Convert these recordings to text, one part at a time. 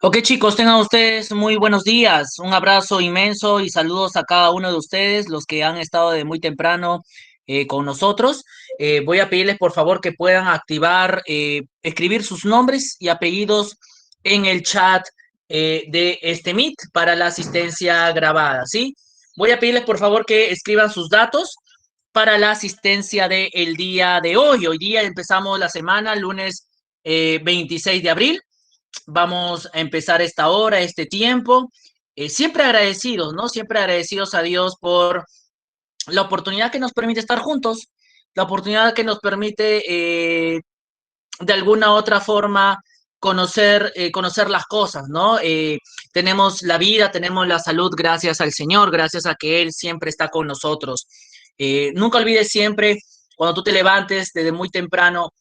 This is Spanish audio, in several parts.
Ok, chicos, tengan ustedes muy buenos días. Un abrazo inmenso y saludos a cada uno de ustedes, los que han estado de muy temprano con nosotros. Voy a pedirles por favor que puedan escribir sus nombres y apellidos en el chat de este Meet para la asistencia grabada, ¿sí? Voy a pedirles por favor que escriban sus datos para la asistencia del día de hoy. Hoy día empezamos la semana, lunes 26 de abril. Vamos a empezar esta hora, este tiempo, siempre agradecidos, ¿no? Siempre agradecidos a Dios por la oportunidad que nos permite estar juntos, la oportunidad que nos permite de alguna u otra forma conocer las cosas, ¿no? Tenemos la vida, tenemos la salud gracias al Señor, gracias a que Él siempre está con nosotros. Nunca olvides siempre, cuando tú te levantes desde muy temprano,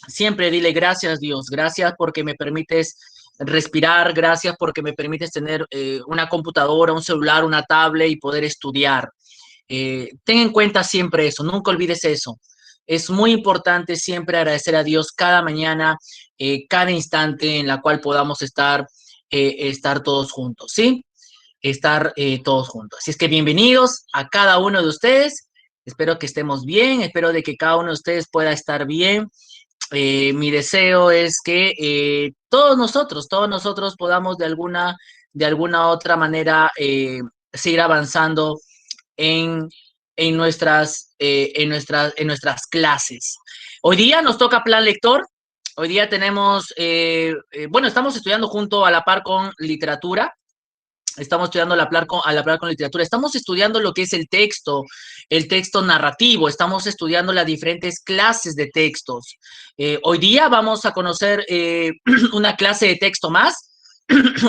siempre dile gracias Dios, gracias porque me permites respirar, gracias porque me permites tener una computadora, un celular, una tablet y poder estudiar. Ten en cuenta siempre eso, nunca olvides eso. Es muy importante siempre agradecer a Dios cada mañana, cada instante en la cual podamos estar todos juntos, ¿sí? Estar todos juntos. Así es que bienvenidos a cada uno de ustedes. Espero que estemos bien, espero de que cada uno de ustedes pueda estar bien. Mi deseo es que todos nosotros podamos de alguna otra manera seguir avanzando en, en nuestras clases. Hoy día nos toca plan lector. Hoy día tenemos, bueno, estamos estudiando junto a la par con literatura. Estamos estudiando a la par con literatura. Estamos estudiando lo que es el texto narrativo. Estamos estudiando las diferentes clases de textos. Hoy día vamos a conocer una clase de texto más.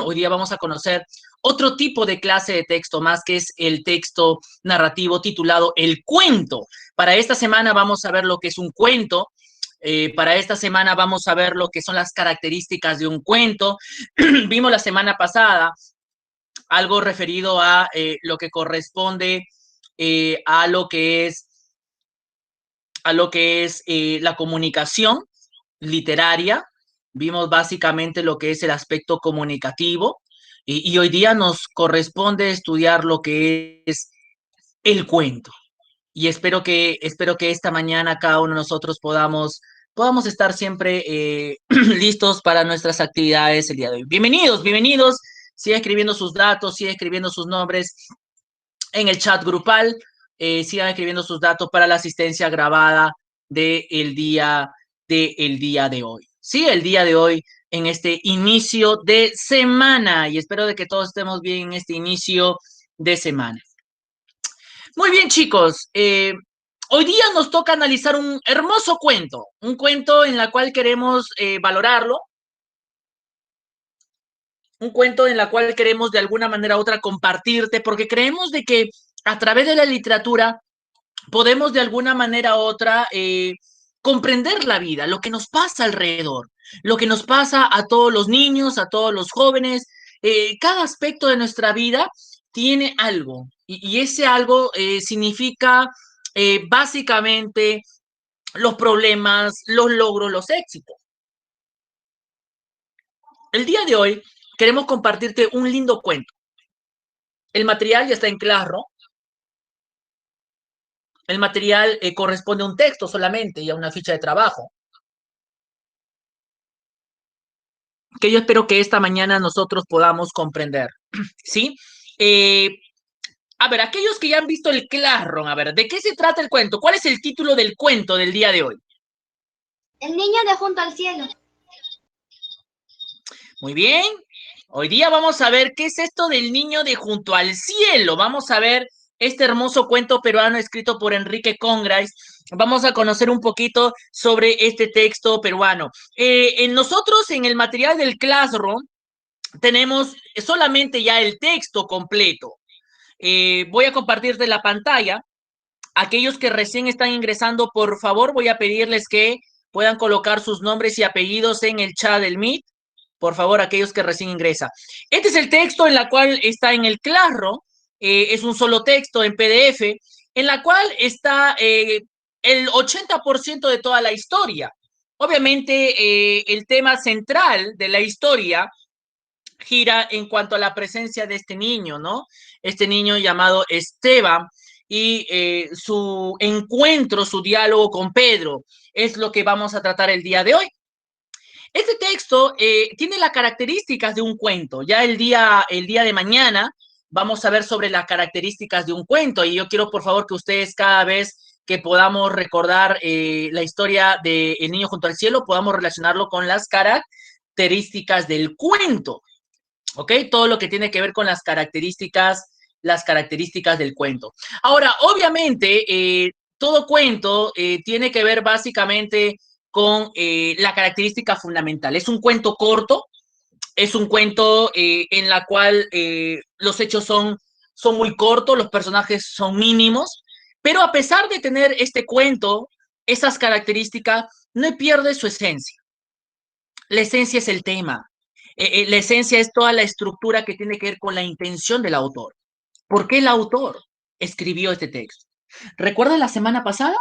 Hoy día vamos a conocer otro tipo de clase de texto más, que es el texto narrativo titulado El Cuento. Para esta semana vamos a ver lo que es un cuento. Para esta semana vamos a ver lo que son las características de un cuento. Vimos la semana pasada algo referido a lo que corresponde a lo que es la comunicación literaria. Vimos básicamente lo que es el aspecto comunicativo y hoy día nos corresponde estudiar lo que es el cuento. Y espero que esta mañana cada uno de nosotros podamos estar siempre listos para nuestras actividades el día de hoy. Bienvenidos, bienvenidos. Siga escribiendo sus datos, siga escribiendo sus nombres en el chat grupal. Sigan escribiendo sus datos para la asistencia grabada del día de hoy. Sí, el día de hoy en este inicio de semana. Y espero de que todos estemos bien en este inicio de semana. Muy bien, chicos. Hoy día nos toca analizar un cuento en el cual queremos valorarlo, un cuento en el cual queremos de alguna manera u otra compartirte, porque creemos de que a través de la literatura podemos de alguna manera u otra comprender la vida, lo que nos pasa alrededor, lo que nos pasa a todos los niños, a todos los jóvenes. Cada aspecto de nuestra vida tiene algo y ese algo significa básicamente los problemas, los logros, los éxitos. El día de hoy queremos compartirte un lindo cuento. El material ya está en Classroom. El material corresponde a un texto solamente y a una ficha de trabajo, que yo espero que esta mañana nosotros podamos comprender, ¿sí? Eh, a ver, aquellos que ya han visto el Classroom, a ver, ¿de qué se trata el cuento? ¿Cuál es el título del cuento del día de hoy? El niño de junto al cielo. Muy bien. Hoy día vamos a ver qué es esto del niño de junto al cielo. Vamos a ver este hermoso cuento peruano escrito por Enrique Congrais. Vamos a conocer un poquito sobre este texto peruano. Nosotros en el material del Classroom tenemos solamente ya el texto completo. Voy a compartirte la pantalla. Aquellos que recién están ingresando, por favor, voy a pedirles que puedan colocar sus nombres y apellidos en el chat del Meet. Por favor, aquellos que recién ingresan. Este es el texto en la cual está en el Classroom. Es un solo texto en PDF, en la cual está el 80% de toda la historia. Obviamente, el tema central de la historia gira en cuanto a la presencia de este niño, ¿no? Este niño llamado Esteban y su encuentro, su diálogo con Pedro, es lo que vamos a tratar el día de hoy. Este texto tiene las características de un cuento. Ya el día de mañana vamos a ver sobre las características de un cuento y yo quiero por favor que ustedes cada vez que podamos recordar la historia de El niño junto al cielo, podamos relacionarlo con las características del cuento. ¿Ok? Todo lo que tiene que ver con las características del cuento. Ahora, obviamente, todo cuento tiene que ver básicamente con la característica fundamental. Es un cuento corto, es un cuento en la cual los hechos son muy cortos, los personajes son mínimos, pero a pesar de tener este cuento, esas características, no pierde su esencia. La esencia es el tema. La esencia es toda la estructura que tiene que ver con la intención del autor. ¿Por qué el autor escribió este texto? ¿Recuerdas la semana pasada?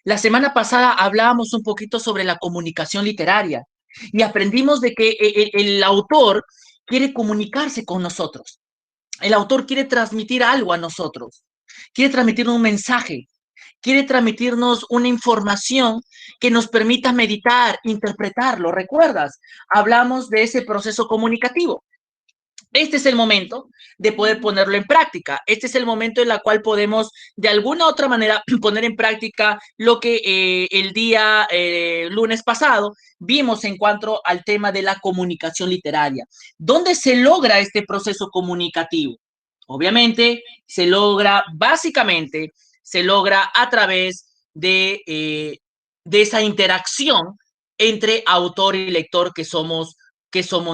La semana pasada hablábamos un poquito sobre la comunicación literaria y aprendimos de que el autor quiere comunicarse con nosotros. El autor quiere transmitir algo a nosotros. Quiere transmitir un mensaje, quiere transmitirnos una información que nos permita meditar, interpretarlo. ¿Recuerdas? Hablamos de ese proceso comunicativo. Este es el momento de poder ponerlo en práctica. Este es el momento en el cual podemos, de alguna u otra manera, poner en práctica lo que el día lunes pasado vimos en cuanto al tema de la comunicación literaria. ¿Dónde se logra este proceso comunicativo? Obviamente, básicamente, se logra a través de esa interacción entre autor y lector que somos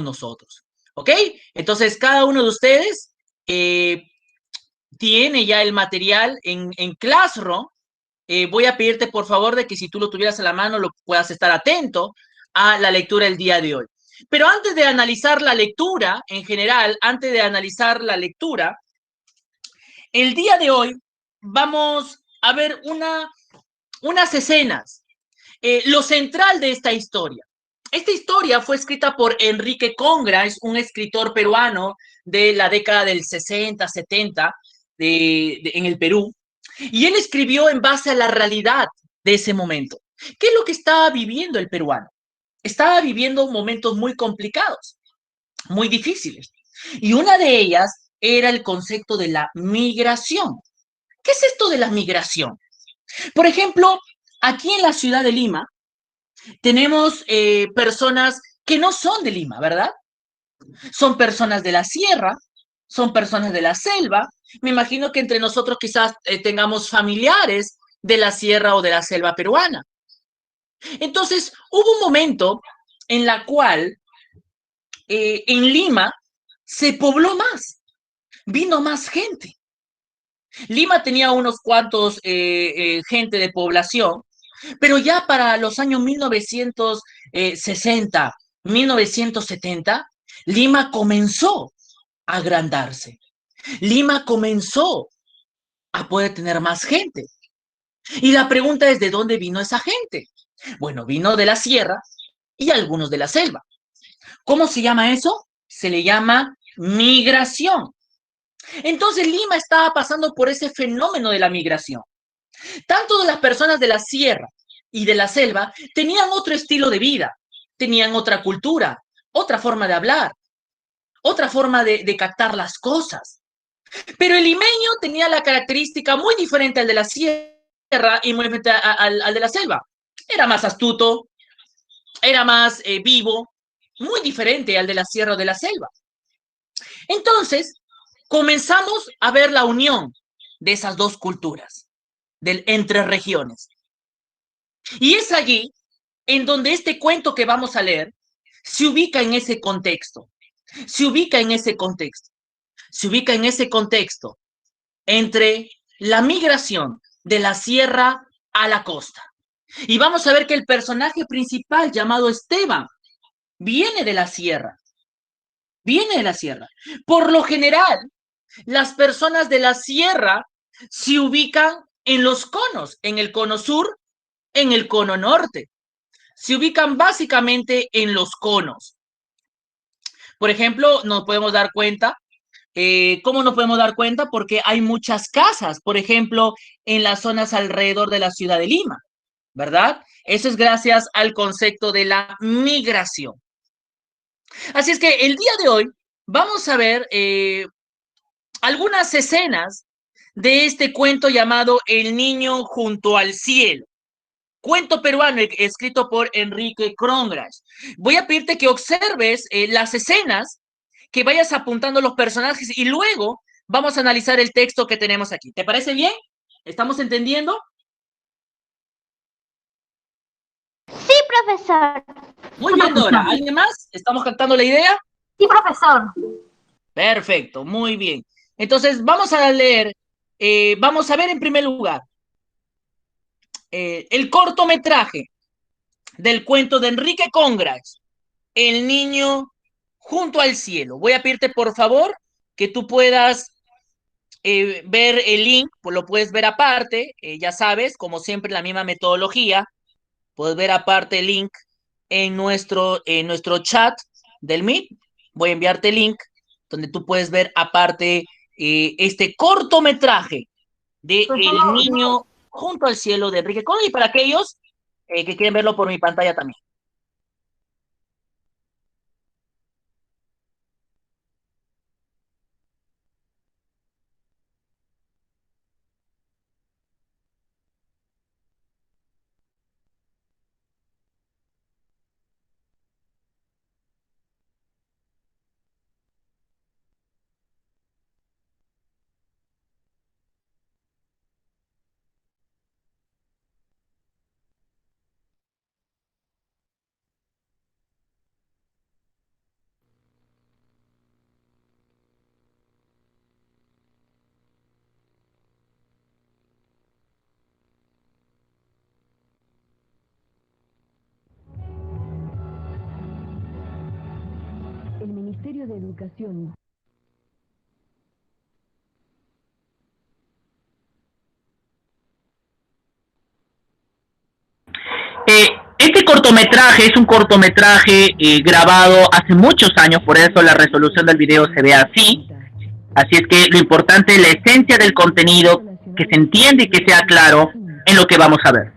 nosotros. ¿Ok? Entonces, cada uno de ustedes tiene ya el material en Classroom. Voy a pedirte, por favor, de que si tú lo tuvieras a la mano, lo puedas estar atento a la lectura del día de hoy. Pero antes de analizar la lectura, en general, antes de analizar la lectura, el día de hoy vamos a ver unas escenas, lo central de esta historia. Esta historia fue escrita por Enrique Congra, es un escritor peruano de la década del 60, 70 en el Perú, y él escribió en base a la realidad de ese momento. ¿Qué es lo que estaba viviendo el peruano? Estaba viviendo momentos muy complicados, muy difíciles, y una de ellas era el concepto de la migración. ¿Qué es esto de la migración? Por ejemplo, aquí en la ciudad de Lima, tenemos personas que no son de Lima, ¿verdad? Son personas de la sierra, son personas de la selva. Me imagino que entre nosotros quizás tengamos familiares de la sierra o de la selva peruana. Entonces, hubo un momento en la cual en Lima se pobló más, vino más gente. Lima tenía unos cuantos gente de población, pero ya para los años 1960, 1970, Lima comenzó a agrandarse. Lima comenzó a poder tener más gente. Y la pregunta es, ¿de dónde vino esa gente? Bueno, vino de la sierra y algunos de la selva. ¿Cómo se llama eso? Se le llama migración. Entonces Lima estaba pasando por ese fenómeno de la migración. Tanto de las personas de la sierra y de la selva tenían otro estilo de vida, tenían otra cultura, otra forma de hablar, otra forma de captar las cosas. Pero el limeño tenía la característica muy diferente al de la sierra y muy diferente al de la selva. Era más astuto, era más vivo, muy diferente al de la sierra o de la selva. Entonces, comenzamos a ver la unión de esas dos culturas, entre regiones. Y es allí en donde este cuento que vamos a leer se ubica en ese contexto, se ubica en ese contexto, se ubica en ese contexto entre la migración de la sierra a la costa. Y vamos a ver que el personaje principal llamado Esteban viene de la sierra, viene de la sierra. Por lo general, las personas de la sierra se ubican en los conos, en el cono sur, en el cono norte. Se ubican básicamente en los conos. Por ejemplo, nos podemos dar cuenta. ¿Cómo nos podemos dar cuenta? Porque hay muchas casas, por ejemplo, en las zonas alrededor de la ciudad de Lima, ¿verdad? Eso es gracias al concepto de la migración. Así es que el día de hoy vamos a ver algunas escenas de este cuento llamado El niño junto al cielo. Cuento peruano escrito por Enrique Krongras. Voy a pedirte que observes las escenas, que vayas apuntando los personajes y luego vamos a analizar el texto que tenemos aquí. ¿Te parece bien? ¿Estamos entendiendo? Sí, profesor. Muy bien, Dora. ¿Alguien más? ¿Estamos captando la idea? Sí, profesor. Perfecto, muy bien. Entonces, vamos a leer, vamos a ver en primer lugar el cortometraje del cuento de Enrique Krongras, El niño junto al cielo. Voy a pedirte, por favor, que tú puedas ver el link, pues lo puedes ver aparte, ya sabes, como siempre, la misma metodología. Puedes ver aparte el link en nuestro chat del Meet. Voy a enviarte el link donde tú puedes ver aparte este cortometraje de El niño junto al cielo de Enrique Conde y para aquellos que quieren verlo por mi pantalla también. El Ministerio de Educación. Este cortometraje es un cortometraje grabado hace muchos años, por eso la resolución del video se ve así. Así es que lo importante es la esencia del contenido, que se entiende y que sea claro en lo que vamos a ver.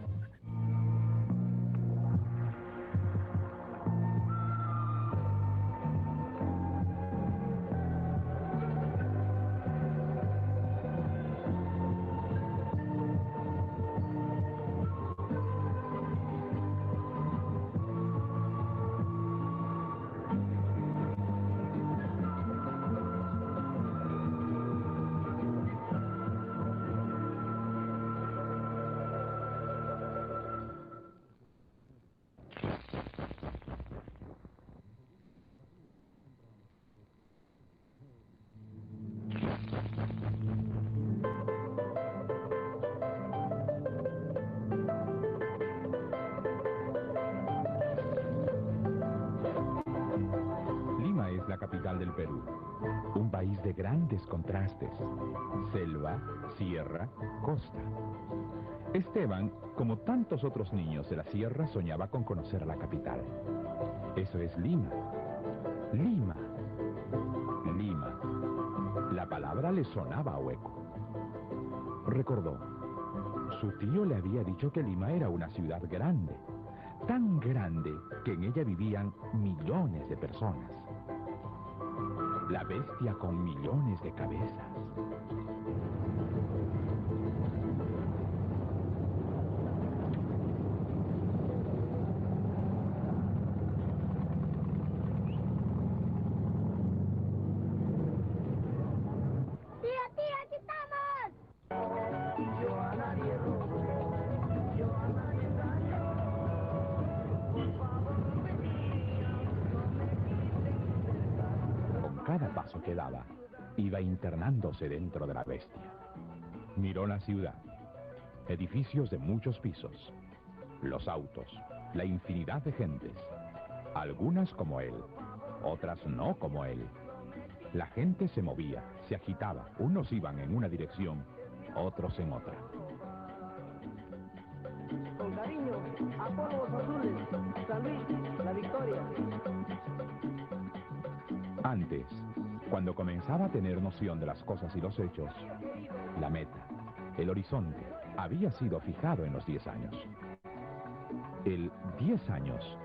Lima es la capital del Perú, un país de grandes contrastes, selva, sierra, costa. Esteban, como tantos otros niños de la sierra, soñaba con conocer la capital. Eso es Lima. Lima. Lima. La palabra le sonaba a hueco. Recordó. Su tío le había dicho que Lima era una ciudad grande, tan grande que en ella vivían millones de personas. La bestia con millones de cabezas. ¡Tía, tía, aquí estamos! Con cada paso que daba, iba internándose dentro de la bestia. Miró la ciudad, edificios de muchos pisos, los autos, la infinidad de gentes, algunas como él, otras no como él. La gente se movía, se agitaba, unos iban en una dirección, otros en otra. Con cariño, a polvos azules, San Luis, la victoria. vez, cuando comenzaba a tener noción de las cosas y los hechos, la meta, el horizonte, había sido fijado en los 10 años. El 10 años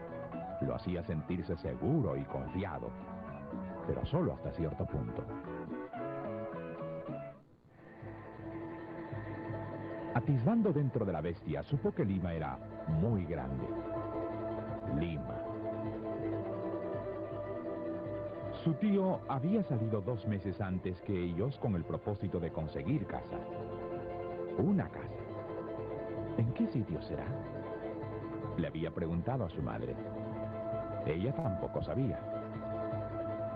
lo hacía sentirse seguro y confiado, pero solo hasta cierto punto. Atisbando dentro de la bestia, supo que Lima era muy grande. Lima. Su tío había salido 2 meses antes que ellos con el propósito de conseguir casa. Una casa. ¿En qué sitio será? Le había preguntado a su madre. Ella tampoco sabía.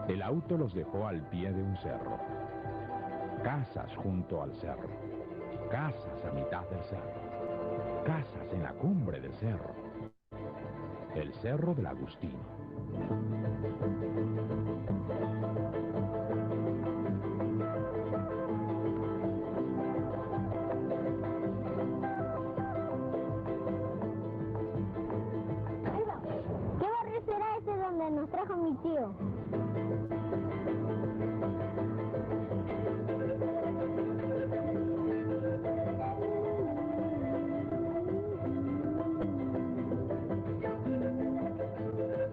El auto los dejó al pie de un cerro. Casas junto al cerro. Casas a mitad del cerro. Casas en la cumbre del cerro. El Cerro del Agustino. ¿Qué barrio será ese donde nos trajo mi tío?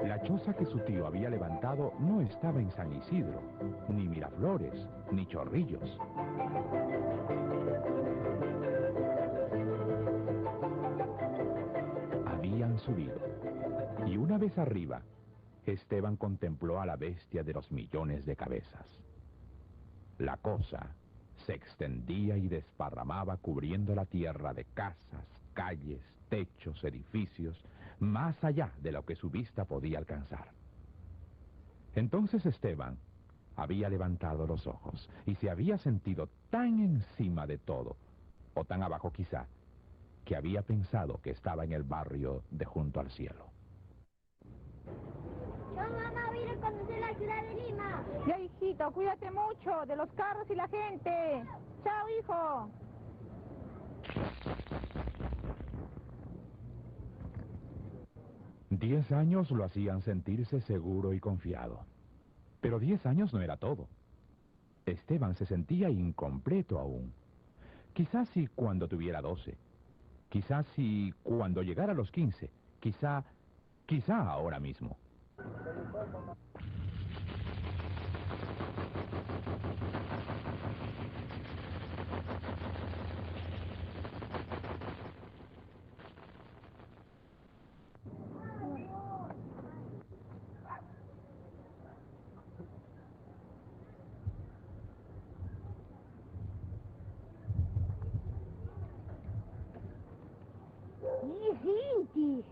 La choza que su tío había levantado no estaba en San Isidro, ni Miraflores, ni Chorrillos. Habían subido, y una vez arriba, Esteban contempló a la bestia de los millones de cabezas. La cosa se extendía y desparramaba cubriendo la tierra de casas, calles, techos, edificios, más allá de lo que su vista podía alcanzar. Entonces Esteban había levantado los ojos y se había sentido tan encima de todo, o tan abajo quizá, que había pensado que estaba en el barrio de junto al cielo. Yo, mamá, voy a ir a conocer la ciudad de Lima. Ya, hijito, cuídate mucho de los carros y la gente. Chao, hijo. Diez años lo hacían sentirse seguro y confiado. Pero 10 años no era todo. Esteban se sentía incompleto aún. Quizás si cuando tuviera 12. Quizás si cuando llegara a los 15. Quizá ahora mismo. Gente.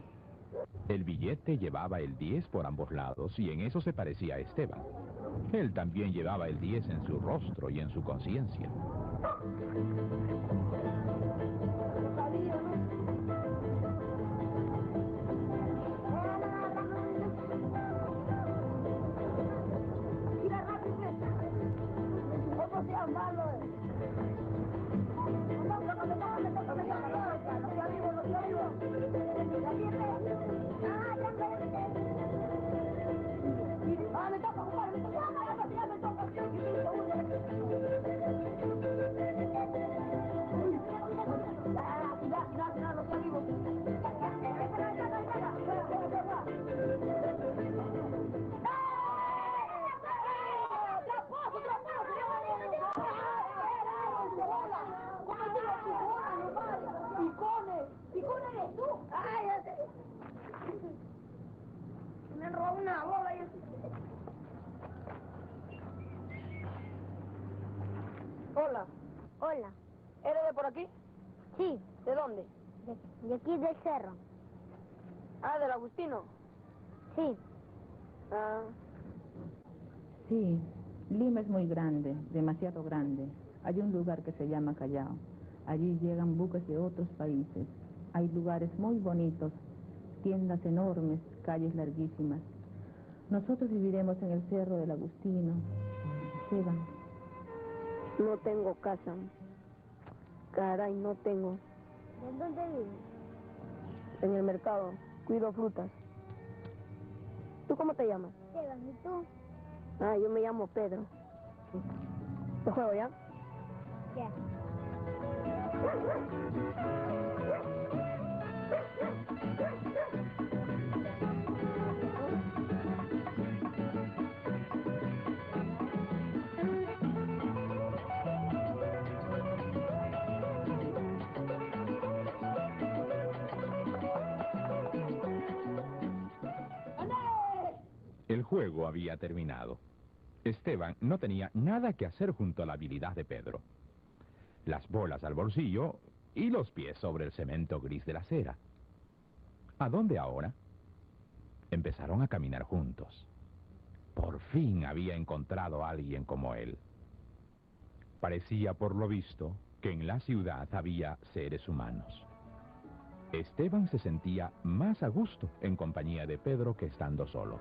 El billete llevaba el 10 por ambos lados y en eso se parecía a Esteban. Él también llevaba el 10 en su rostro y en su conciencia. Mira rápido, ¿cómo sea malo? Me toca jugar, me toca. Ya, los amigos. ¡Picón eres tú! ¡Ay, ya sé! Me han robado una bola y eso. Hola, Hola. ¿eres de por aquí? Sí, ¿De dónde? de aquí del cerro. Ah, del Agustino. Sí. Ah, Sí, Lima es muy grande, demasiado grande. Hay un lugar que se llama Callao. Allí llegan buques de otros países. Hay lugares muy bonitos, tiendas enormes, calles larguísimas. Nosotros viviremos en el Cerro del Agustino. Esteban, no tengo casa. Caray, no tengo. ¿De dónde vives? En el mercado, cuido frutas. ¿Tú cómo te llamas? Esteban, ¿y tú? Ah, yo me llamo Pedro. ¿Te juego ya? Ya. El juego había terminado. Esteban no tenía nada que hacer junto a la habilidad de Pedro. Las bolas al bolsillo y los pies sobre el cemento gris de la acera. ¿A dónde ahora? Empezaron a caminar juntos. Por fin había encontrado a alguien como él. Parecía, por lo visto, que en la ciudad había seres humanos. Esteban se sentía más a gusto en compañía de Pedro que estando solo.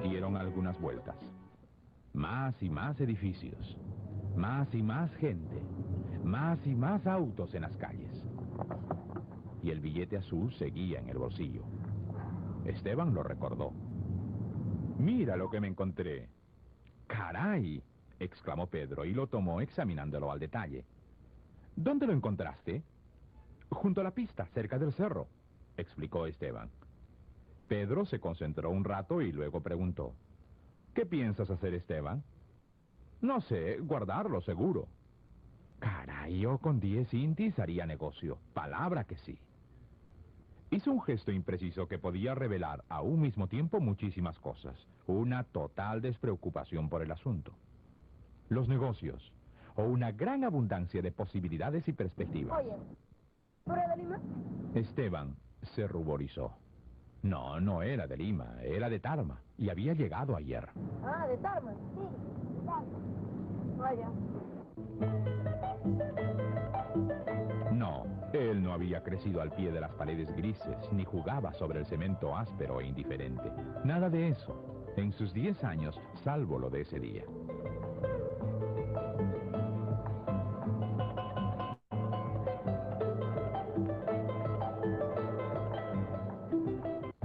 Dieron algunas vueltas. Más y más edificios. Más y más gente. Más y más autos en las calles. Y el billete azul seguía en el bolsillo. Esteban lo recordó. «Mira lo que me encontré». «¡Caray!», exclamó Pedro y lo tomó examinándolo al detalle. «¿Dónde lo encontraste?» «Junto a la pista, cerca del cerro», explicó Esteban. Pedro se concentró un rato y luego preguntó: «¿Qué piensas hacer, Esteban?» «No sé, guardarlo seguro». «Caray, yo con 10 intis haría negocio. Palabra que sí». Hizo un gesto impreciso que podía revelar a un mismo tiempo muchísimas cosas. Una total despreocupación por el asunto. Los negocios, o una gran abundancia de posibilidades y perspectivas. Oye, ¿tú eres de Lima? Esteban se ruborizó. No, no era de Lima, era de Tarma, y había llegado ayer. Ah, de Tarma. Sí, de Tarma. Vaya. No, él no había crecido al pie de las paredes grises, ni jugaba sobre el cemento áspero e indiferente. Nada de eso, en sus 10 años, salvo lo de ese día.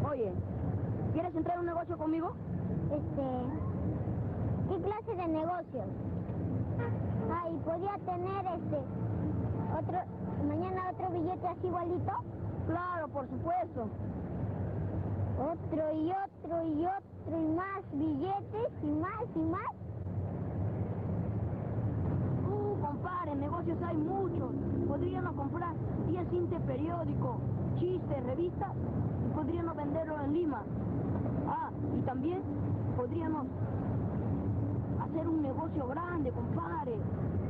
Oye, ¿quieres entrar a un negocio conmigo? ¿Qué clase de negocios? Ay, ¿podría tener mañana otro billete así igualito? Claro, por supuesto. Otro y otro y otro y más billetes y más y más. Compadre, negocios hay muchos. Podríamos comprar 10 cintas de periódico, chistes, revistas, y podríamos venderlo en Lima. Ah, y también podríamos hacer un negocio grande, compadre.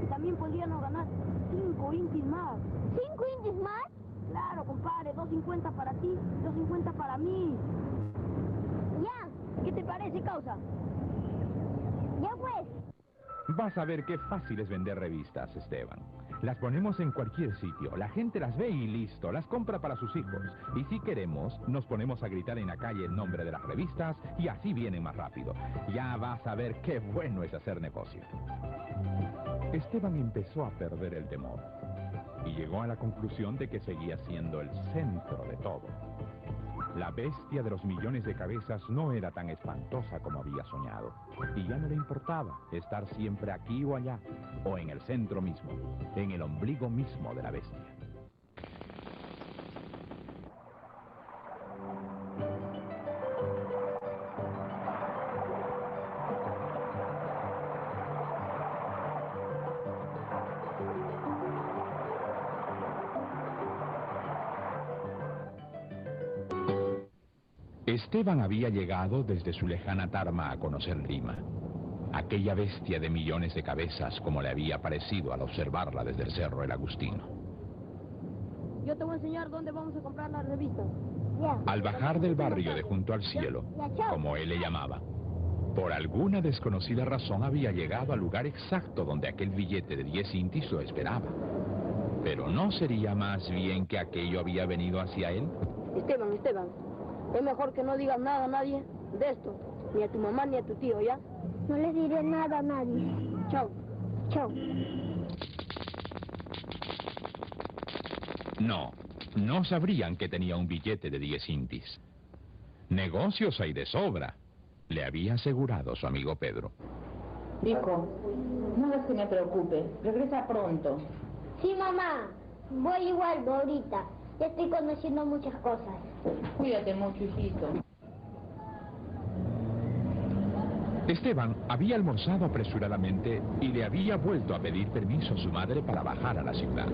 Y también podríamos ganar 5 intis más. ¿5 intis más? Claro, compadre, 2.50 para ti, 2.50 para mí. Ya. ¿Qué te parece, causa? Ya pues. Vas a ver qué fácil es vender revistas, Esteban. Las ponemos en cualquier sitio, la gente las ve y listo, las compra para sus hijos. Y si queremos, nos ponemos a gritar en la calle el nombre de las revistas y así vienen más rápido. Ya vas a ver qué bueno es hacer negocio. Esteban empezó a perder el temor y llegó a la conclusión de que seguía siendo el centro de todo. La bestia de los millones de cabezas no era tan espantosa como había soñado. Y ya no le importaba estar siempre aquí o allá, o en el centro mismo, en el ombligo mismo de la bestia. Esteban había llegado desde su lejana Tarma a conocer Lima. Aquella bestia de millones de cabezas como le había parecido al observarla desde el Cerro El Agustino. Yo te voy a enseñar dónde vamos a comprar las revistas. Ya. Al bajar del barrio de junto al cielo, como él le llamaba, por alguna desconocida razón había llegado al lugar exacto donde aquel billete de 10 intis lo esperaba. Pero ¿no sería más bien que aquello había venido hacia él? Esteban, es mejor que no digas nada a nadie de esto, ni a tu mamá ni a tu tío, ¿ya? No les diré nada a nadie. Chao. Chao. No sabrían que tenía un billete de 10 intis. Negocios hay de sobra, le había asegurado su amigo Pedro. Hijo, no hagas que me preocupe. Regresa pronto. Sí, mamá. Voy igual ahorita. Ya estoy conociendo muchas cosas. Cuídate mucho, hijito. Esteban había almorzado apresuradamente y le había vuelto a pedir permiso a su madre para bajar a la ciudad.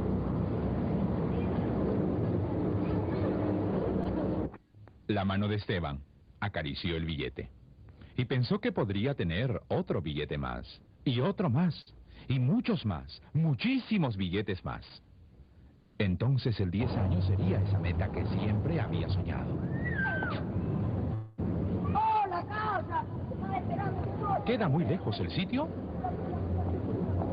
La mano de Esteban acarició el billete y pensó que podría tener otro billete más, y otro más, y muchos más, muchísimos billetes más. Entonces el 10 años sería esa meta que siempre había soñado. ¡Oh, la casa! ¡Estaba esperando! ¿Queda muy lejos el sitio?,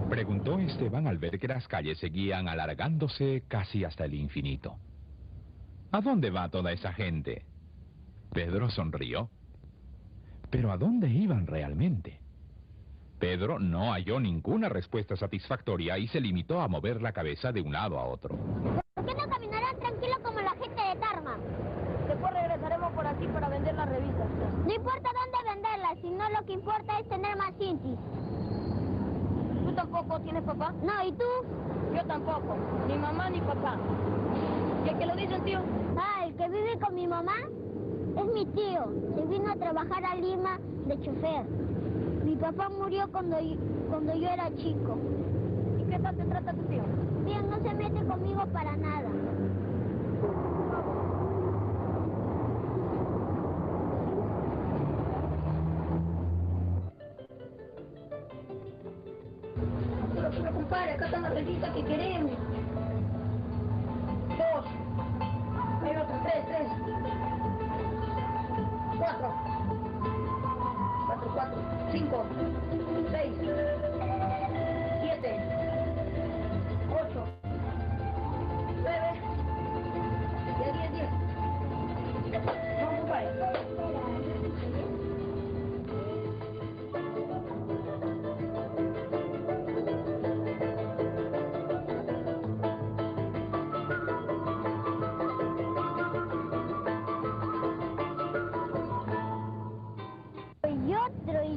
preguntó Esteban al ver que las calles seguían alargándose casi hasta el infinito. ¿A dónde va toda esa gente? Pedro sonrió. ¿Pero a dónde iban realmente? Pedro no halló ninguna respuesta satisfactoria y se limitó a mover la cabeza de un lado a otro. ¿Por qué no caminarán tranquilo como la gente de Tarma? Después regresaremos por aquí para vender las revistas. No importa dónde venderlas, sino lo que importa es tener más intis. ¿Tú tampoco tienes papá? No, ¿y tú? Yo tampoco. Ni mamá ni papá. ¿Y el que lo dice el tío? Ah, el que vive con mi mamá es mi tío. Se vino a trabajar a Lima de chofer. Mi papá murió cuando yo era chico. ¿Y qué tal te trata tu tío? Bien, no se mete conmigo para nada. Pero compadre, acá están las revistas que queremos. 2. Hay otra, 3. 4. 5. 6. 7. 8. 9. Y 10. Vamos, compadre.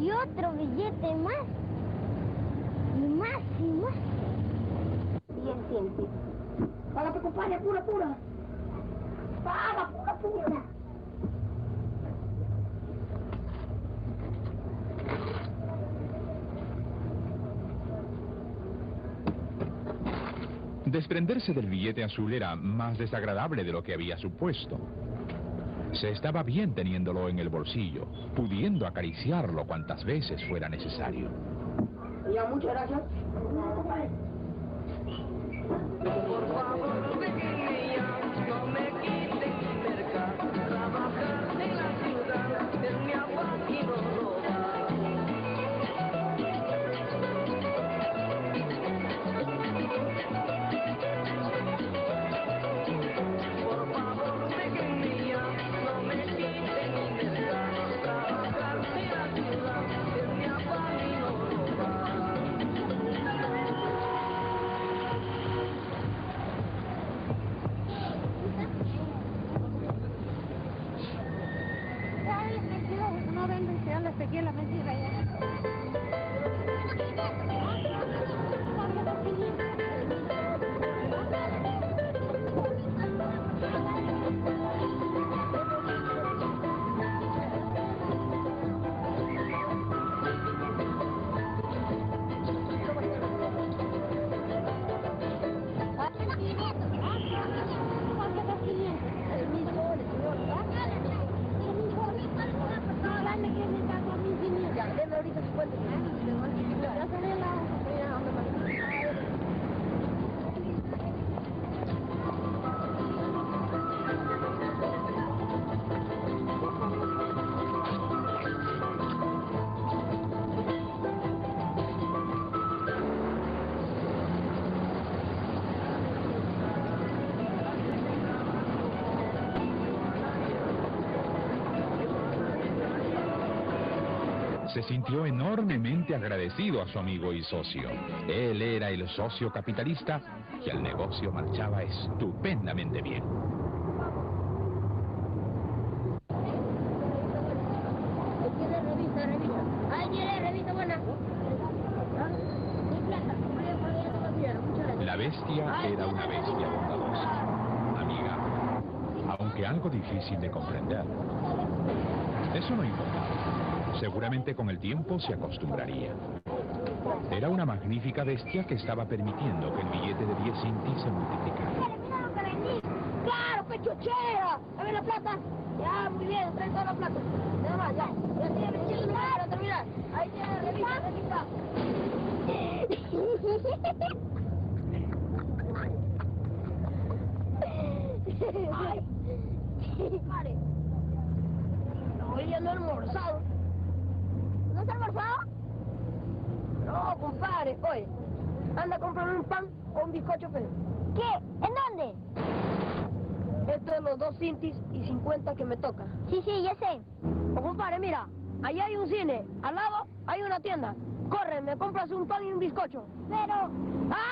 Y otro billete más. Y más y más. 10 cientos. Paga, compadre, apura. Paga, apura. Desprenderse del billete azul era más desagradable de lo que había supuesto. Se estaba bien teniéndolo en el bolsillo, pudiendo acariciarlo cuantas veces fuera necesario. Ya, muchas gracias. Por favor, pequeña, no me quiten cerca. Trabajar en la ciudad es mi afán y no robar. Por favor, pequeña, no me quiten cerca. Trabajar en la ciudad es mi afán y no robar. No venden, ya les pegué la mentira ya. No, dame que me cago a mis 500. se sintió enormemente agradecido a su amigo y socio. Él era el socio capitalista y el negocio marchaba estupendamente bien. Ahí tiene revista buena. La bestia era una bestia bondadosa, amiga, aunque algo difícil de comprender. Eso no importaba. Seguramente con el tiempo se acostumbraría. Era una magnífica bestia que estaba permitiendo que el billete de 10 cintis se multiplicara. Mira lo que vendí. ¡Claro, pechuchera! A ver la plata. Ya, muy bien, trae toda la plata. Nada más, ya. Ya tiene revista para terminar. Ahí tiene revista. Ay, pare. No, ella no ha almorzado. ¿No se ha almorzado? No, compadre, oye. Anda a comprarme un pan o un bizcocho, pero. ¿Qué? ¿En dónde? Esto es los 2 cintis y 50 que me toca. Sí, ya sé. Oh, compadre, mira, allá hay un cine, al lado hay una tienda. Corre, me compras un pan y un bizcocho. Pero...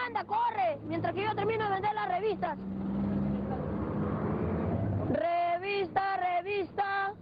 ¡Anda, corre! Mientras que yo termino de vender las revistas. Revista.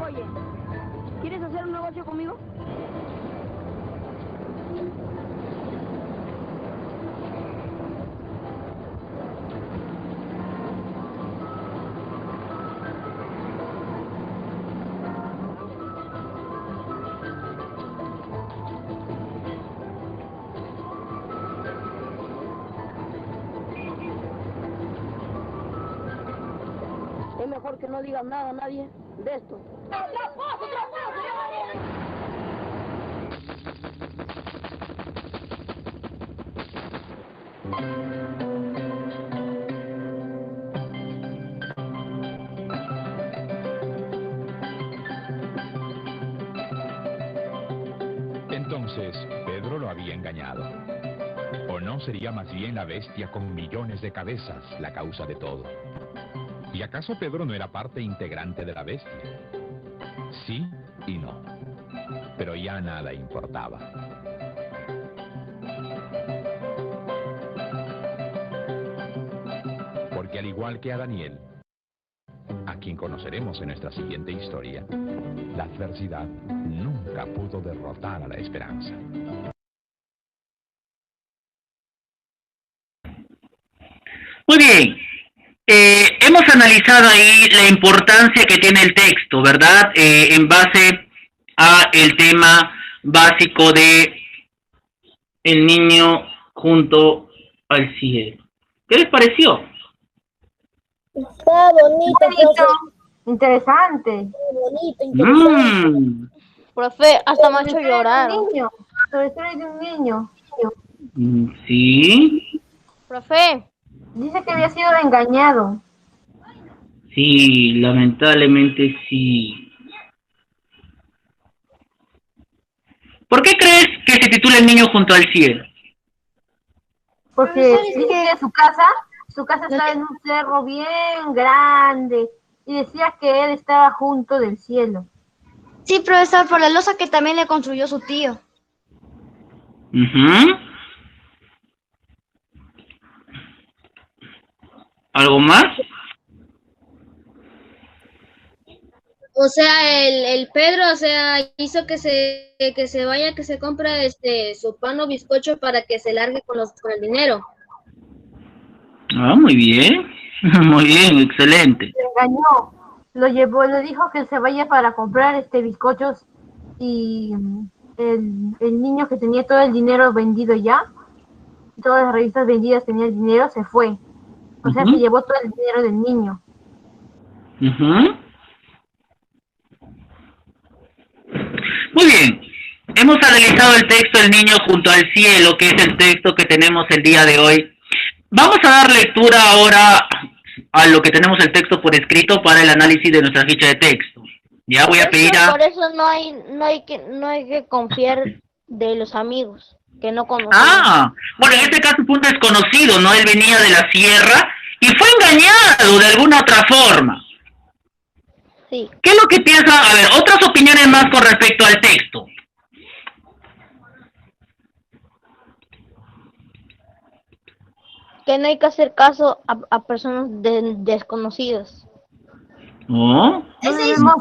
Oye, ¿quieres hacer un negocio conmigo? Es mejor que no digas nada a nadie de esto. Entonces, Pedro lo había engañado. ¿O no sería más bien la bestia con millones de cabezas la causa de todo? ¿Y acaso Pedro no era parte integrante de la bestia? Sí y no. Pero ya nada importaba. Porque al igual que a Daniel, a quien conoceremos en nuestra siguiente historia, la adversidad nunca pudo derrotar a la esperanza. Muy bien. Hemos analizado ahí la importancia que tiene el texto, ¿verdad? En base a el tema básico de el niño junto al cielo. ¿Qué les pareció? Está bonito, profe. Interesante. Bonito, interesante. Profe, hasta me ha hecho llorar. Sobre historia de un niño. Sí, Profe, Dice que había sido engañado. sí, lamentablemente sí. ¿Por qué crees que se titula El niño junto al cielo? Porque dice que su casa está en un cerro bien grande. Y decía que él estaba junto del cielo. Sí, profesor, por la losa que también le construyó su tío. Ujú. ¿Algo más? O sea, el Pedro, o sea, hizo que se vaya, que se compre su pan o bizcocho para que se largue con el dinero. Ah, muy bien. Muy bien, excelente. Se engañó. lo llevó, le dijo que se vaya para comprar bizcochos y el niño que tenía todo el dinero vendido ya, todas las revistas vendidas tenía el dinero, se fue. O sea, se Ujú, llevó todo el dinero del niño. ujú. Muy bien. Hemos analizado el texto El niño junto al cielo, que es el texto que tenemos el día de hoy. Vamos a dar lectura ahora a lo que tenemos el texto por escrito para el análisis de nuestra ficha de texto. Ya voy a pedir a... Por eso no hay que confiar de los amigos que no conocemos. Ah, bueno, en este caso fue un desconocido, ¿no? Él venía de la sierra y fue engañado de alguna otra forma. Sí, ¿Qué es lo que piensan? A ver, otras opiniones más con respecto al texto. que no hay que hacer caso a personas desconocidas. ¿No? No debemos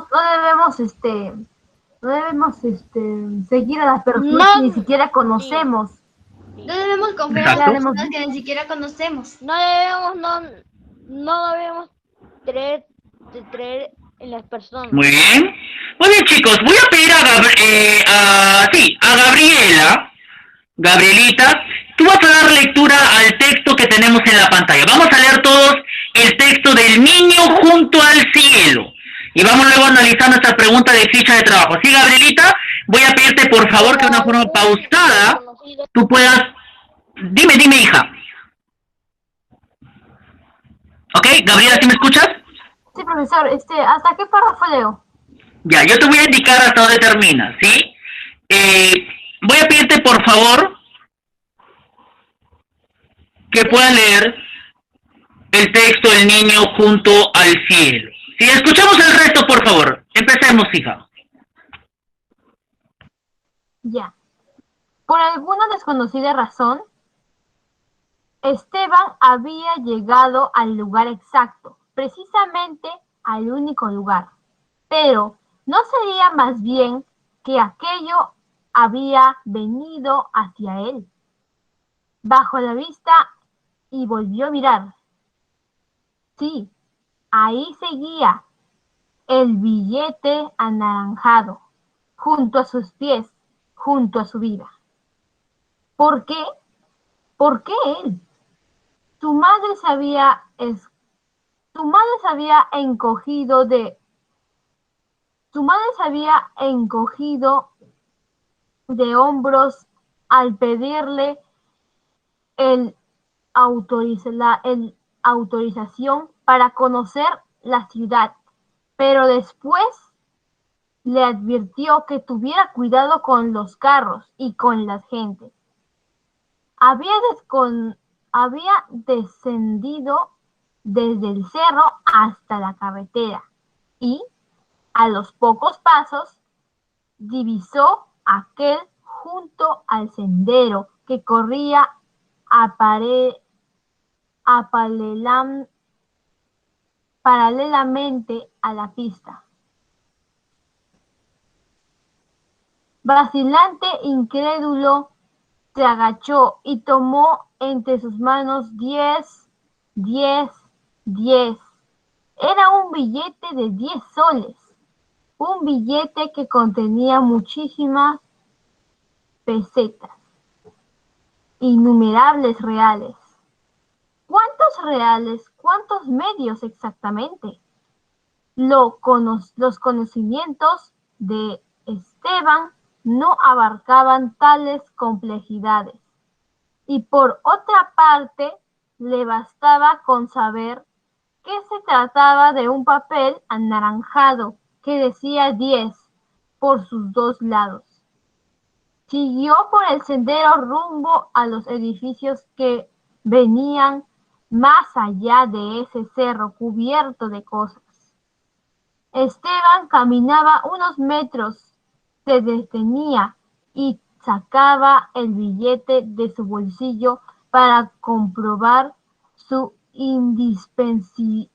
seguir a las personas que ni siquiera conocemos. No debemos confiar Exacto. en las personas que ni siquiera conocemos. No debemos creer en las personas. Muy bien. Muy bien, chicos, voy a pedir a Gabriela, Gabrielita, tú vas a dar lectura al texto que tenemos en la pantalla. Vamos a leer todos el texto del niño junto al cielo. Y vamos luego a analizar nuestra pregunta de ficha de trabajo. Sí, Gabrielita, voy a pedirte por favor que de una forma pausada tú puedas... Dime, hija. ¿Ok? Gabriela, ¿sí me escuchas? Sí, profesor, ¿hasta qué párrafo leo? Ya, yo te voy a indicar hasta dónde termina, ¿sí? Voy a pedirte por favor que puedan leer el texto del niño junto al cielo. Si escuchamos el resto, por favor. Empecemos, hija. Ya. Por alguna desconocida razón, Esteban había llegado al lugar exacto, precisamente al único lugar. Pero, ¿no sería más bien que aquello había venido hacia él? Bajó la vista y volvió a mirar. Sí, ahí seguía el billete anaranjado, junto a sus pies, junto a su vida. ¿Por qué? ¿Por qué él? Su madre se había encogido de hombros al pedirle el autorización para conocer la ciudad, pero después le advirtió que tuviera cuidado con los carros y con las gentes. Había descendido desde el cerro hasta la carretera y, a los pocos pasos, divisó aquel junto al sendero que corría paralelamente a la pista. Vacilante, incrédulo, se agachó y tomó entre sus manos 10. Era un billete de 10 soles, un billete que contenía muchísimas pesetas, innumerables reales. ¿Cuántos reales? ¿Cuántos medios exactamente? Los conocimientos de Esteban no abarcaban tales complejidades, y por otra parte le bastaba con saber que se trataba de un papel anaranjado que decía 10 por sus dos lados. Siguió por el sendero rumbo a los edificios que venían más allá de ese cerro cubierto de cosas. Esteban caminaba unos metros, se detenía y sacaba el billete de su bolsillo para comprobar su indispensable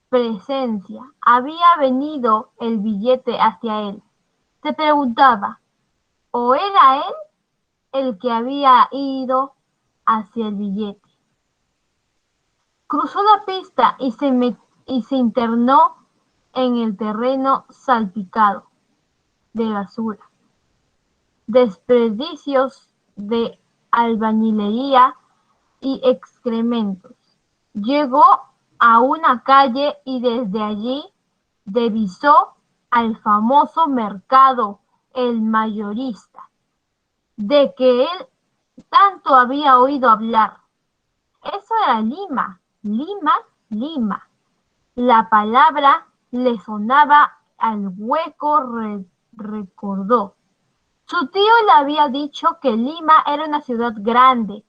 presencia. Había venido el billete hacia él. Se preguntaba, ¿o era él el que había ido hacia el billete? Cruzó la pista y se internó en el terreno salpicado de basura, desperdicios de albañilería y excrementos. Llegó a una calle y desde allí divisó al famoso mercado El Mayorista, de que él tanto había oído hablar. Eso era Lima, Lima, Lima. La palabra le sonaba al hueco, recordó. Su tío le había dicho que Lima era una ciudad grande,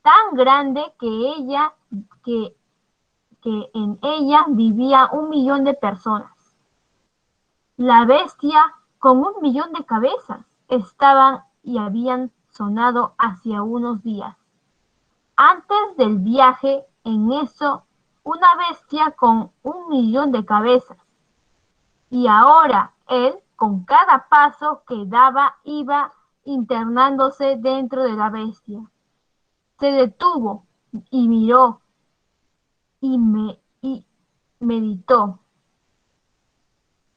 tan grande que en ella vivía 1 millón de personas. La bestia con 1 millón de cabezas estaban y habían sonado hacía unos días. Antes del viaje, en eso, una bestia con 1 millón de cabezas. Y ahora él, con cada paso que daba, iba internándose dentro de la bestia. Se detuvo y miró y meditó.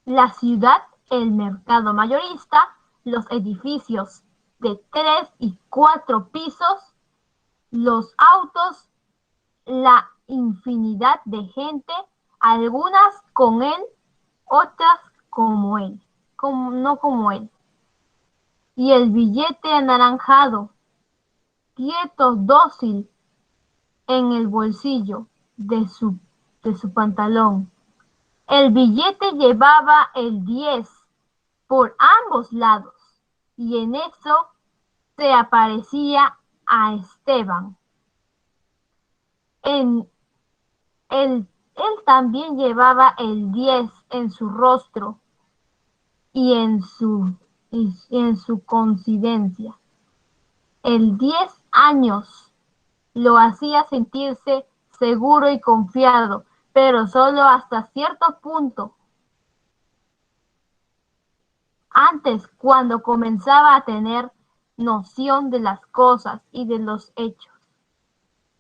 La ciudad, el mercado mayorista, los edificios de 3 y 4 pisos, los autos, la infinidad de gente, algunas con él, otras como él, no como él. Y el billete anaranjado, quieto, dócil, en el bolsillo de su pantalón. El billete llevaba el 10 por ambos lados, y en eso se aparecía a Esteban. Él también llevaba el 10 en su rostro y en su conciencia. El 10 años lo hacía sentirse seguro y confiado, pero solo hasta cierto punto. Antes, cuando comenzaba a tener noción de las cosas y de los hechos.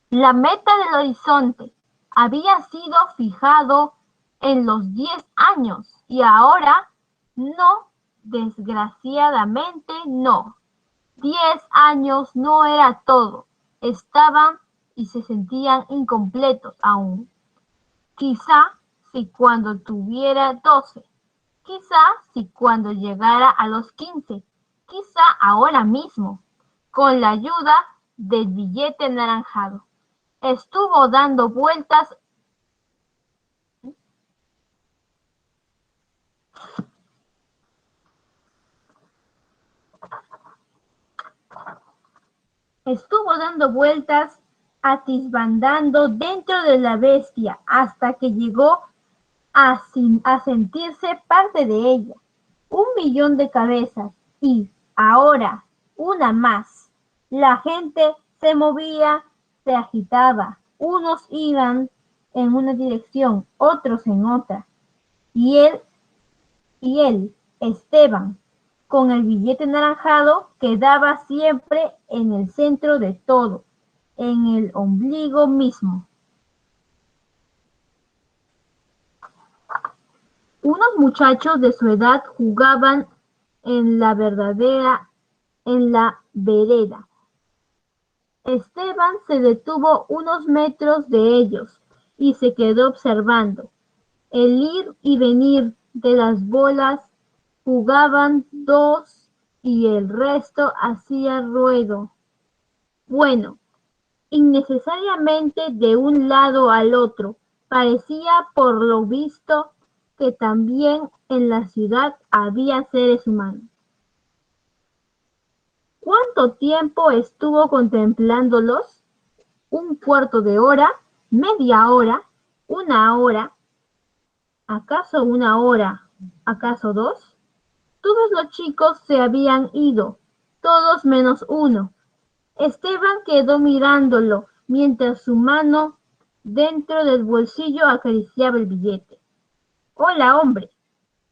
La meta del horizonte había sido fijado en los 10 años y ahora no, desgraciadamente no. 10 años no era todo, estaban y se sentían incompletos aún. Quizá si cuando tuviera 12, quizá si cuando llegara a los 15, quizá ahora mismo, con la ayuda del billete anaranjado. Estuvo dando vueltas atisbandando dentro de la bestia hasta que llegó a sentirse parte de ella. 1 millón de cabezas y, ahora, una más. La gente se movía, se agitaba. Unos iban en una dirección, otros en otra. Y él, Esteban, con el billete anaranjado, quedaba siempre en el centro de todo, en el ombligo mismo. Unos muchachos de su edad jugaban en la vereda. Esteban se detuvo unos metros de ellos y se quedó observando. El ir y venir de las bolas, jugaban 2 y el resto hacía ruedo. Bueno, innecesariamente de un lado al otro. Parecía por lo visto que también en la ciudad había seres humanos. ¿Cuánto tiempo estuvo contemplándolos? ¿1/4 de hora? ¿Media hora? ¿1 hora? ¿Acaso 1 hora? ¿Acaso 2? Todos los chicos se habían ido, todos menos uno. Esteban quedó mirándolo mientras su mano dentro del bolsillo acariciaba el billete. «Hola, hombre».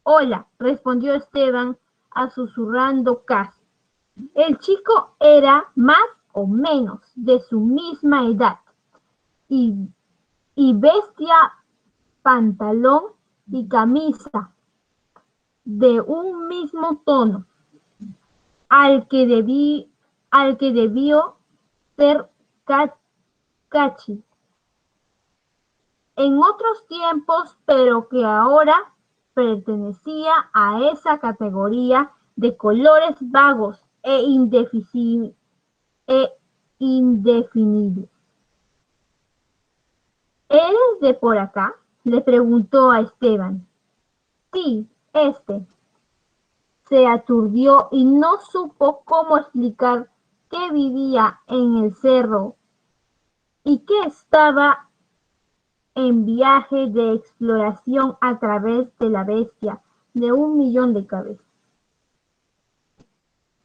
«Hola», respondió Esteban, susurrando casi. El chico era más o menos de su misma edad y y vestía pantalón y camisa de un mismo tono, al que debió ser Cachi en otros tiempos, pero que ahora pertenecía a esa categoría de colores vagos e indefinibles. ¿Eres de por acá?, le preguntó a Esteban. Sí, se aturdió y no supo cómo explicar que vivía en el cerro y que estaba en viaje de exploración a través de la bestia de 1.000.000 de cabezas.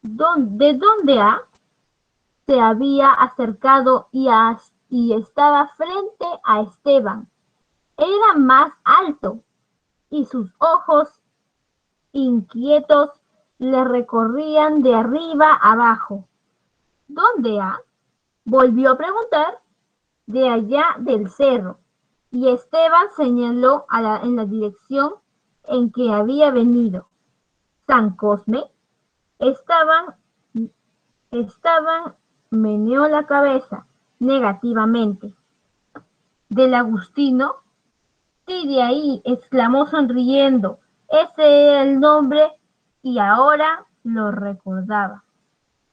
¿De dónde se había acercado y estaba frente a Esteban? Era más alto y sus ojos inquietos le recorrían de arriba abajo. ¿Dónde volvió a preguntar. De allá del cerro, y Esteban señaló en la dirección en que había venido. San Cosme. Esteban meneó la cabeza negativamente. ¿Del Agustino? Sí, de ahí, exclamó sonriendo. Ese era el nombre y ahora lo recordaba.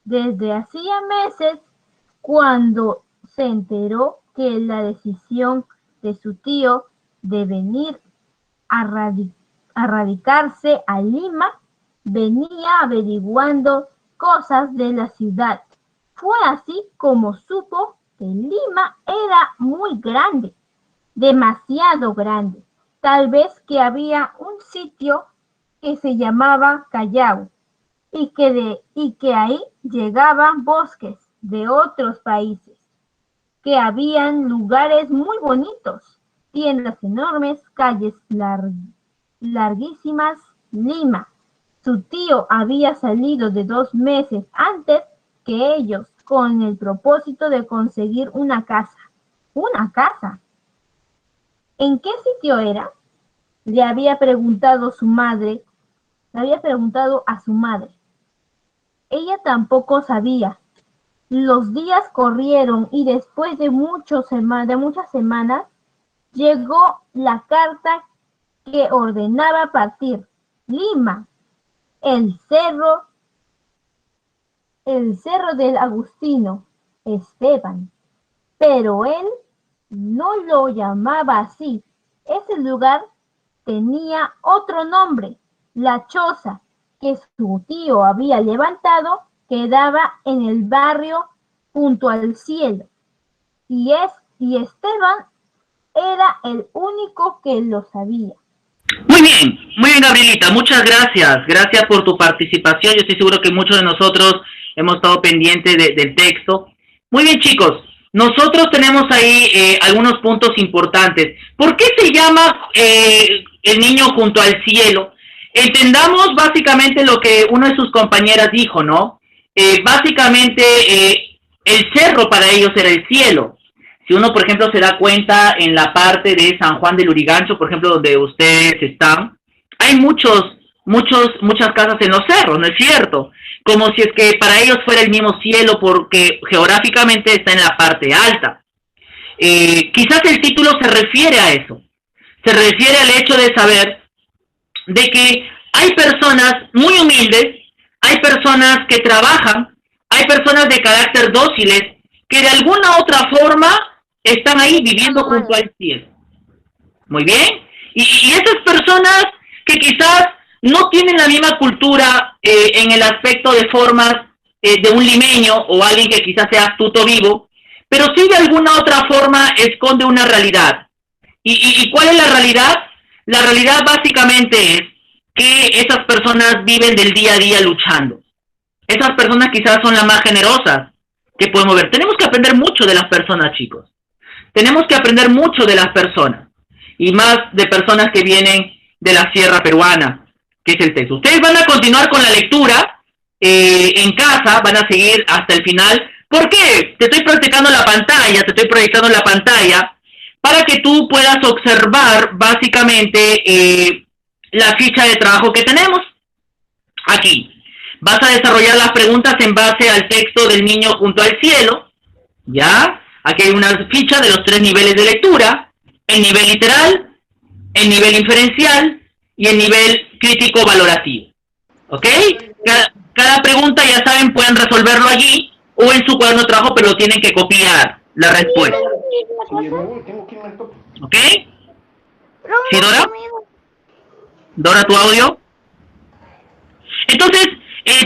Desde hacía meses, cuando se enteró que la decisión de su tío de venir a radicarse a Lima, venía averiguando cosas de la ciudad. Fue así como supo que Lima era muy grande, demasiado grande. Tal vez que había un sitio que se llamaba Callao y que ahí llegaban bosques de otros países, que habían lugares muy bonitos, tiendas enormes, calles larguísimas. Lima. Su tío había salido de 2 meses antes que ellos con el propósito de conseguir una casa. ¿Una casa? ¿En qué sitio era? Le había preguntado a su madre. Ella tampoco sabía. Los días corrieron y después de muchas semanas llegó la carta que ordenaba partir. Lima, el cerro del Agustino, Esteban. Pero él no lo llamaba así. Ese lugar tenía otro nombre. La choza que su tío había levantado quedaba en el barrio junto al cielo. Y Esteban era el único que lo sabía. Muy bien, Gabrielita, muchas gracias. Gracias por tu participación. Yo estoy seguro que muchos de nosotros hemos estado pendientes del texto. Muy bien, chicos. Nosotros tenemos ahí algunos puntos importantes. ¿Por qué se llama el niño junto al cielo? Entendamos básicamente lo que una de sus compañeras dijo, ¿no? Básicamente, el cerro para ellos era el cielo. Si uno, por ejemplo, se da cuenta en la parte de San Juan de Lurigancho, por ejemplo, donde ustedes están, hay muchas casas en los cerros, ¿no es cierto? Como si es que para ellos fuera el mismo cielo, porque geográficamente está en la parte alta. Quizás el título se refiere a eso. Se refiere al hecho de saber de que hay personas muy humildes, hay personas que trabajan, hay personas de carácter dóciles, que de alguna otra forma están ahí viviendo junto al cielo. Muy bien. Y esas personas que quizás no tienen la misma cultura en el aspecto de formas de un limeño o alguien que quizás sea astuto vivo, pero sí de alguna otra forma esconde una realidad. ¿Y cuál es la realidad? La realidad básicamente es que esas personas viven del día a día luchando. Esas personas quizás son las más generosas que podemos ver. Tenemos que aprender mucho de las personas, chicos. Tenemos que aprender mucho de las personas. Y más de personas que vienen de la sierra peruana, que es el texto. Ustedes van a continuar con la lectura en casa, van a seguir hasta el final. ¿Por qué? Te estoy proyectando la pantalla, para que tú puedas observar básicamente la ficha de trabajo que tenemos. Aquí vas a desarrollar las preguntas en base al texto del niño junto al cielo, ¿ya? Aquí hay una ficha de los 3 niveles de lectura: el nivel literal, el nivel inferencial y el nivel crítico valorativo. ¿Ok? Cada pregunta, ya saben, pueden resolverlo allí o en su cuaderno de trabajo, pero tienen que copiar la respuesta. ¿Ok? ¿Sí, Dora? ¿Dora, tu audio? Entonces,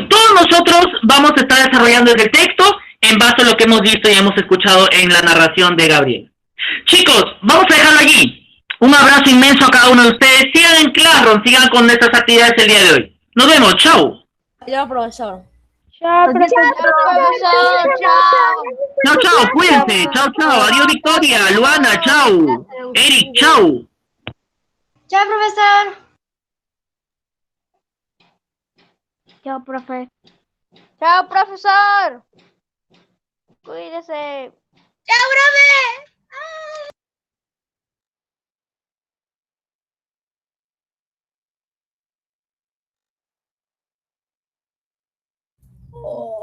todos nosotros vamos a estar desarrollando el texto en base a lo que hemos visto y hemos escuchado en la narración de Gabriel. Chicos, vamos a dejarlo allí. Un abrazo inmenso a cada uno de ustedes. Sigan en Classroom, sigan con nuestras actividades el día de hoy. Nos vemos, chao. Chao, profesor. Chao, profesor. Chao, chao, cuídense. Chao, chao. Adiós, Victoria, Luana, chao. Eric, chao. Chao, profesor. Chao, profe. Chao, profesor. Cuídese. Chao, profe. Oh.